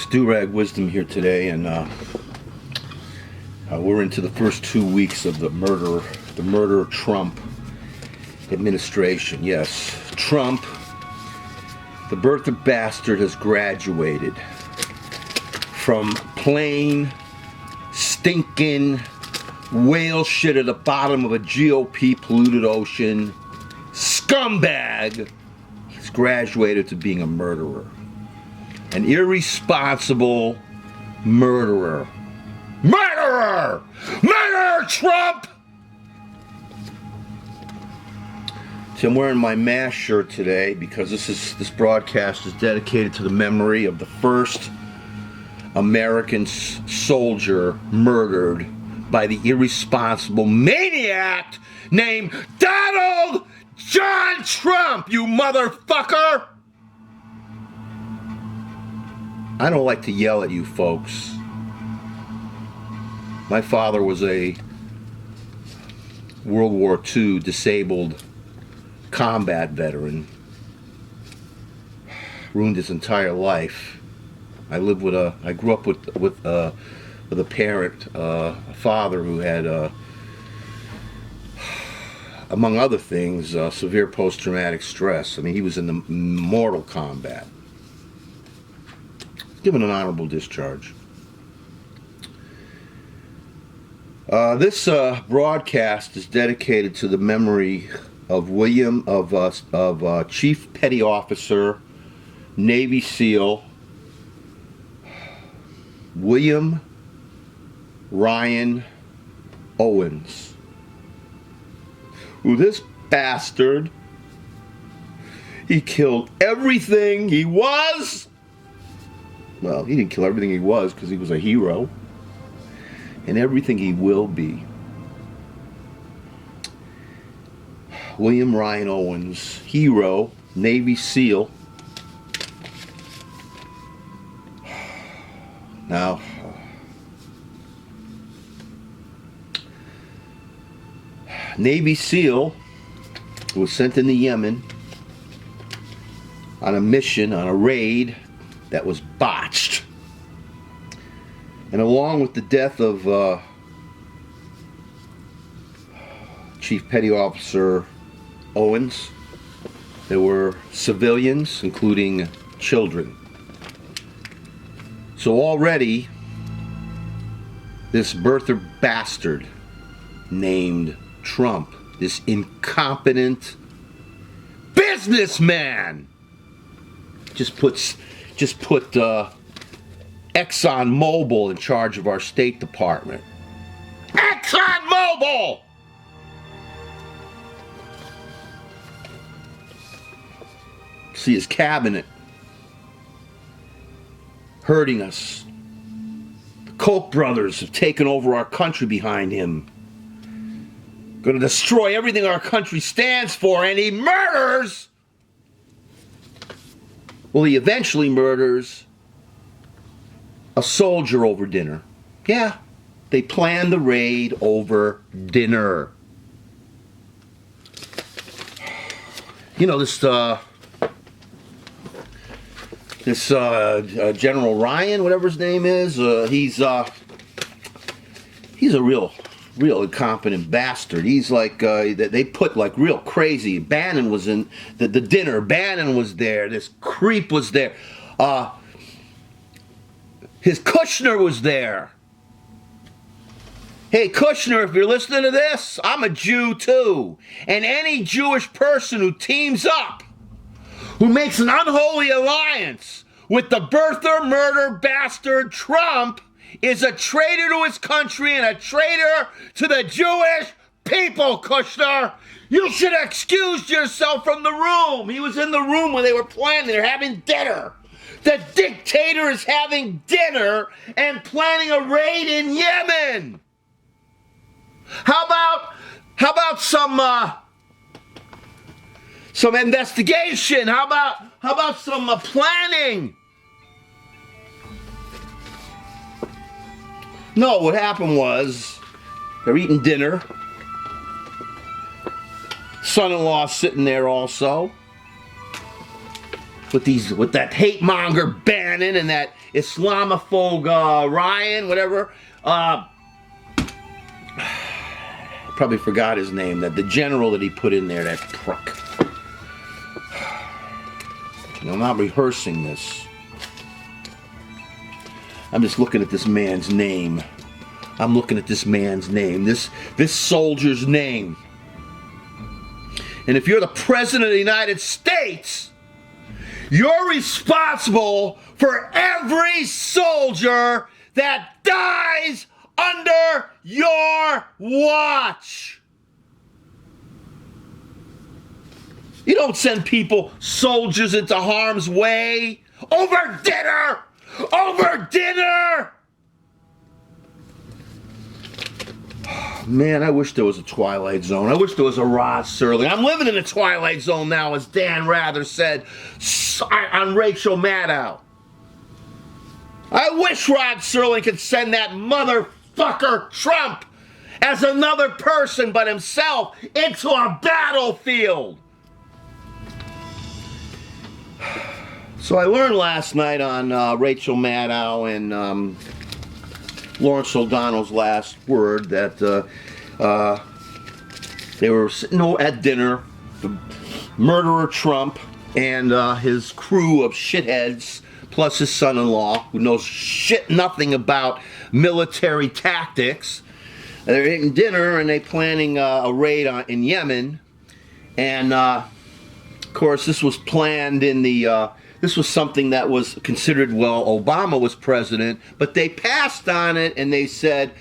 Durag Wisdom here today, and we're into the first 2 weeks of the murder Trump administration. Yes, Trump, the birther bastard, has graduated from plain, stinking whale shit at the bottom of a GOP polluted ocean scumbag. He's graduated to being a murderer. An irresponsible murderer. Murderer! Murderer, Trump! See, I'm wearing my MASH shirt today because this broadcast is dedicated to the memory of the first American soldier murdered by the irresponsible maniac named Donald John Trump, you motherfucker! I don't like to yell at you folks. My father was a World War II disabled combat veteran. Ruined his entire life. I grew up with a parent, a father who had, among other things, severe post-traumatic stress. I mean, he was in the mortal combat. Given an honorable discharge. This broadcast is dedicated to the memory of Chief Petty Officer, Navy SEAL, William Ryan Owens. Who this bastard, he killed everything he was. Well, he didn't kill everything he was because he was a hero. And everything he will be. William Ryan Owens, hero, Navy SEAL. Now, Navy SEAL was sent into Yemen on a mission, on a raid that was botched. And along with the death of Chief Petty Officer Owens, there were civilians, including children. So already, this birther bastard named Trump, this incompetent businessman, just put ExxonMobil in charge of our State Department. ExxonMobil! See his cabinet hurting us. The Koch brothers have taken over our country behind him. Going to destroy everything our country stands for, and he murders. Well, he eventually murders a soldier over dinner. Yeah, they planned the raid over dinner. You know, this General Ryan, whatever his name is, he's a real incompetent bastard. He's like, they put like real crazy. Bannon was in the dinner. Bannon was there. This creep was there. His Kushner was there. Hey, Kushner, if you're listening to this, I'm a Jew too. And any Jewish person who teams up, who makes an unholy alliance with the birther murder bastard Trump, is a traitor to his country and a traitor to the Jewish people, Kushner. You should have excused yourself from the room. He was in the room when they were planning. They're having dinner. The dictator is having dinner and planning a raid in Yemen. How about some investigation? How about some planning? No, what happened was they're eating dinner. Son-in-law sitting there also. with that hate monger Bannon and that Islamophobe Ryan, whatever. Probably forgot his name. That the general that he put in there, that prick. I'm not rehearsing this. I'm just looking at this man's name. I'm looking at this man's name. This soldier's name. And if you're the President of the United States, you're responsible for every soldier that dies under your watch. You don't send soldiers into harm's way over dinner. Over dinner. Man, I wish there was a Twilight Zone. I wish there was a Rod Serling. I'm living in a Twilight Zone now, as Dan Rather said on Rachel Maddow. I wish Rod Serling could send that motherfucker Trump as another person but himself into a battlefield. So I learned last night on Rachel Maddow and Lawrence O'Donnell's last word that they were sitting at dinner, the murderer Trump and his crew of shitheads, plus his son-in-law, who knows nothing about military tactics. They're eating dinner and they're planning a raid in Yemen. And, of course, this was planned in the... This was something that was considered, well, Obama was president, but they passed on it and they said,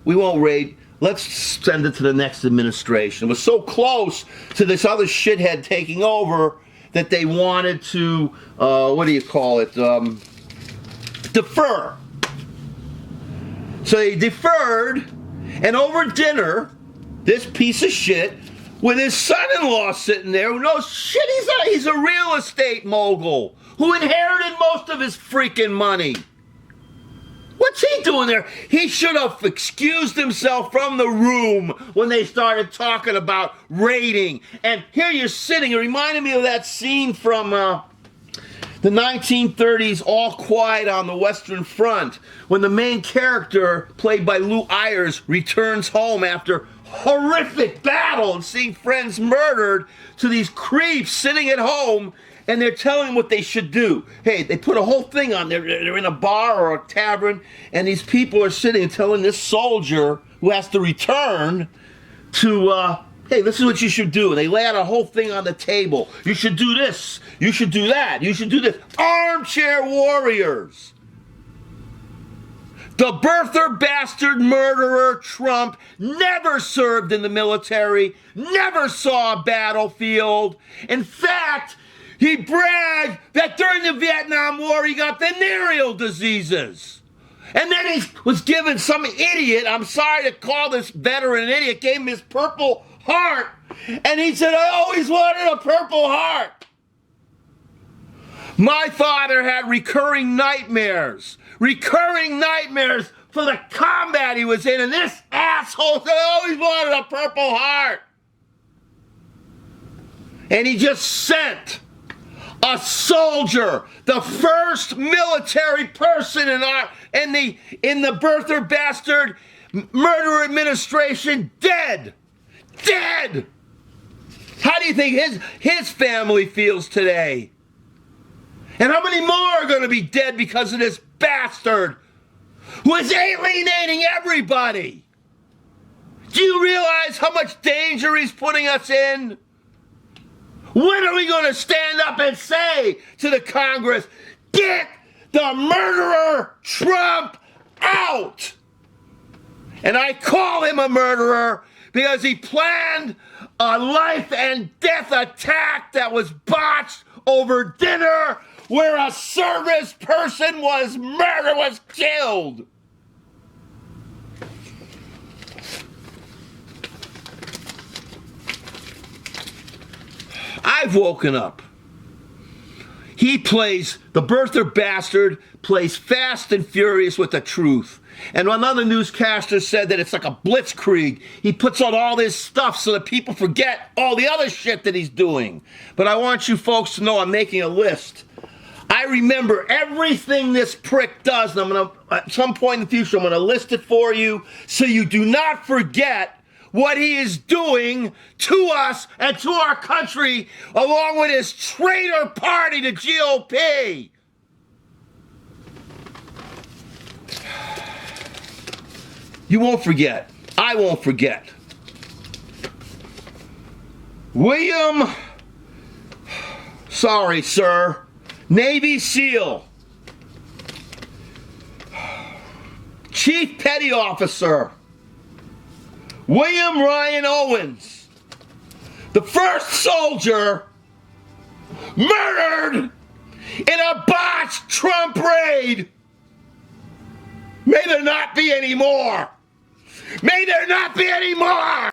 we won't raid, let's send it to the next administration. It was so close to this other shithead taking over that they wanted to, defer. So they deferred, and over dinner, this piece of shit, with his son-in-law sitting there who knows shit, he's a real estate mogul who inherited most of his freaking money. What's he doing there? He should have excused himself from the room when they started talking about raiding. And here you're sitting. It reminded me of that scene from the 1930s All Quiet on the Western Front when the main character, played by Lou Ayres, returns home after horrific battle and seeing friends murdered to these creeps sitting at home, and they're telling him what they should do. Hey, they put a whole thing on. They're in a bar or a tavern, and these people are sitting and telling this soldier who has to return to, hey, this is what you should do. And they lay out a whole thing on the table. You should do this. You should do that. You should do this. Armchair warriors. The birther bastard murderer Trump never served in the military, never saw a battlefield. In fact, he bragged that during the Vietnam War he got venereal diseases. And then he was given some idiot, I'm sorry to call this veteran an idiot, gave him his Purple Heart. And he said, I always wanted a Purple Heart. My father had recurring nightmares for the combat he was in, and this asshole said, I always wanted a Purple Heart. And he just sent a soldier, the first military person in the birther bastard murder administration, dead. How do you think his family feels today? And how many more are going to be dead because of this bastard who is alienating everybody? Do you realize how much danger he's putting us in? When are we going to stand up and say to the Congress, get the murderer Trump out? And I call him a murderer because he planned a life and death attack that was botched over dinner where a service person was killed. I've woken up. The birther bastard plays fast and furious with the truth. And another newscaster said that it's like a blitzkrieg. He puts out all this stuff so that people forget all the other shit that he's doing. But I want you folks to know I'm making a list I remember everything this prick does, and I'm going to, at some point in the future, I'm going to list it for you so you do not forget what he is doing to us and to our country, along with his traitor party, the GOP. You won't forget. I won't forget. William, sorry, sir, Navy SEAL, Chief Petty Officer, William Ryan Owens, the first soldier murdered in a botched Trump raid. May there not be any more. May there not be any more.